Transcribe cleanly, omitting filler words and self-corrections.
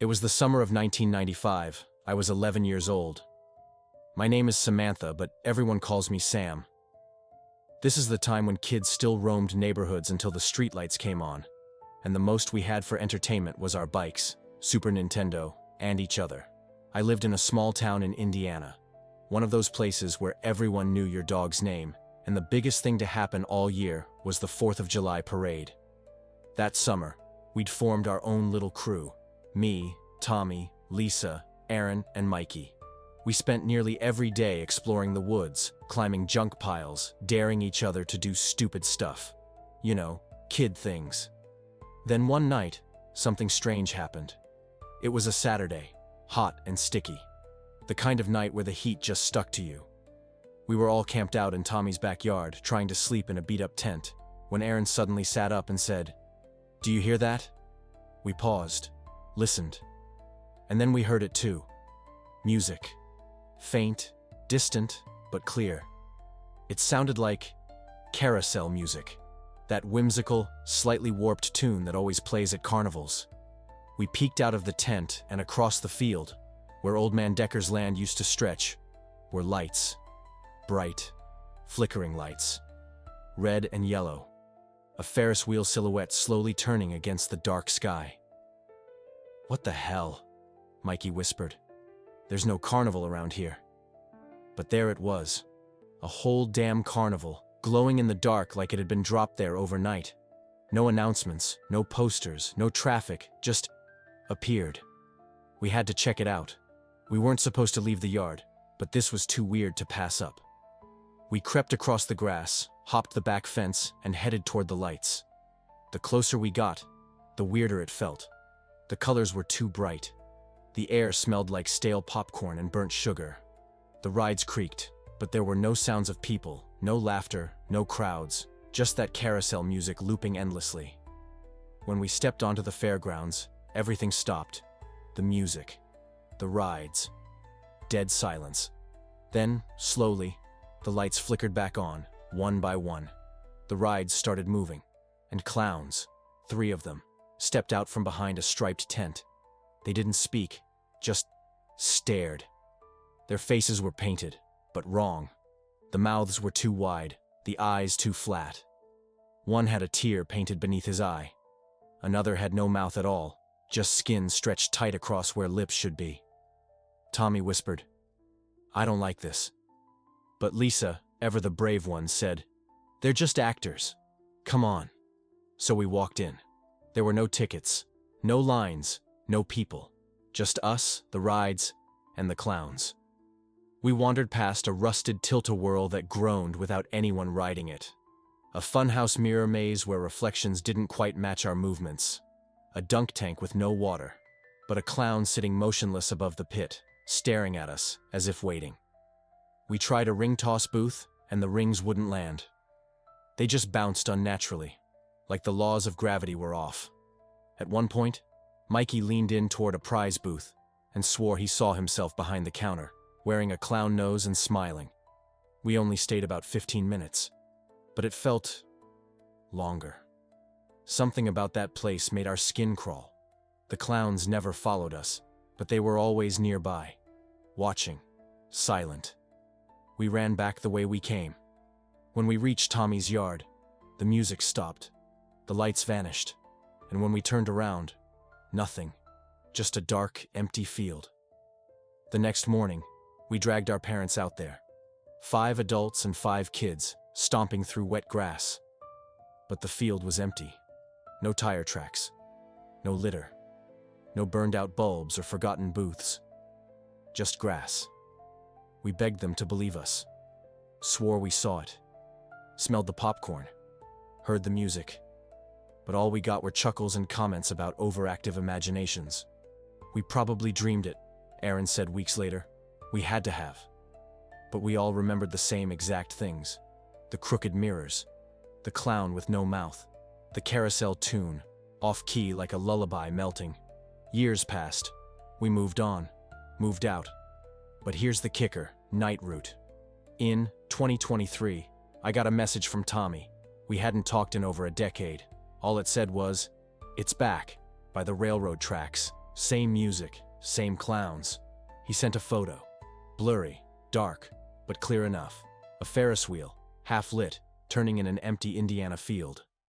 It was the summer of 1995. I was 11 years old. My name is Samantha, but everyone calls me Sam. This is the time when kids still roamed neighborhoods until the streetlights came on, and the most we had for entertainment was our bikes, Super Nintendo, and each other. I lived in a small town in Indiana, one of those places where everyone knew your dog's name, and the biggest thing to happen all year was the 4th of July parade. That summer, we'd formed our own little crew. Me, Tommy, Lisa, Aaron, and Mikey. We spent nearly every day exploring the woods, climbing junk piles, daring each other to do stupid stuff. You know, kid things. Then one night, something strange happened. It was a Saturday, hot and sticky. The kind of night where the heat just stuck to you. We were all camped out in Tommy's backyard, trying to sleep in a beat-up tent, when Aaron suddenly sat up and said, "Do you hear that?" We paused, listened, and then we heard it too. Music. Faint, distant, but clear. It sounded like carousel music, that whimsical, slightly warped tune that always plays at carnivals. We peeked out of the tent, and across the field, where Old Man Decker's land used to stretch, were lights. Bright, flickering lights. Red and yellow. A Ferris wheel silhouette slowly turning against the dark sky. "What the hell?" Mikey whispered. "There's no carnival around here." But there it was. A whole damn carnival, glowing in the dark like it had been dropped there overnight. No announcements, no posters, no traffic, just appeared. We had to check it out. We weren't supposed to leave the yard, but this was too weird to pass up. We crept across the grass, hopped the back fence, and headed toward the lights. The closer we got, the weirder it felt. The colors were too bright. The air smelled like stale popcorn and burnt sugar. The rides creaked, but there were no sounds of people, no laughter, no crowds, just that carousel music looping endlessly. When we stepped onto the fairgrounds, everything stopped. The music, the rides, dead silence. Then, slowly, the lights flickered back on, one by one. The rides started moving, and clowns, 3 of them, stepped out from behind a striped tent. They didn't speak, just stared. Their faces were painted, but wrong. The mouths were too wide, the eyes too flat. One had a tear painted beneath his eye. Another had no mouth at all, just skin stretched tight across where lips should be. Tommy whispered, "I don't like this." But Lisa, ever the brave one, said, "They're just actors. Come on." So we walked in. There were no tickets, no lines, no people. Just us, the rides, and the clowns. We wandered past a rusted tilt-a-whirl that groaned without anyone riding it. A funhouse mirror maze where reflections didn't quite match our movements. A dunk tank with no water, but a clown sitting motionless above the pit, staring at us as if waiting. We tried a ring toss booth, and the rings wouldn't land. They just bounced unnaturally, like the laws of gravity were off. At one point, Mikey leaned in toward a prize booth and swore he saw himself behind the counter, wearing a clown nose and smiling. We only stayed about 15 minutes, but it felt longer. Something about that place made our skin crawl. The clowns never followed us, but they were always nearby, watching, silent. We ran back the way we came. When we reached Tommy's yard, the music stopped, the lights vanished, and when we turned around, nothing, just a dark, empty field. The next morning, we dragged our parents out there. 5 adults and 5 kids, stomping through wet grass. But the field was empty. No tire tracks. No litter. No burned-out bulbs or forgotten booths. Just grass. We begged them to believe us. Swore we saw it. Smelled the popcorn. Heard the music. But all we got were chuckles and comments about overactive imaginations. "We probably dreamed it," Aaron said weeks later. "We had to have." But we all remembered the same exact things. The crooked mirrors. The clown with no mouth. The carousel tune, off-key like a lullaby melting. Years passed. We moved on. Moved out. But here's the kicker, Nightroot. In 2023, I got a message from Tommy. We hadn't talked in over a decade. All it said was, "It's back," by the railroad tracks, Same music, same clowns. He sent a photo. Blurry, dark, but clear enough. A Ferris wheel, half lit, turning in an empty Indiana field.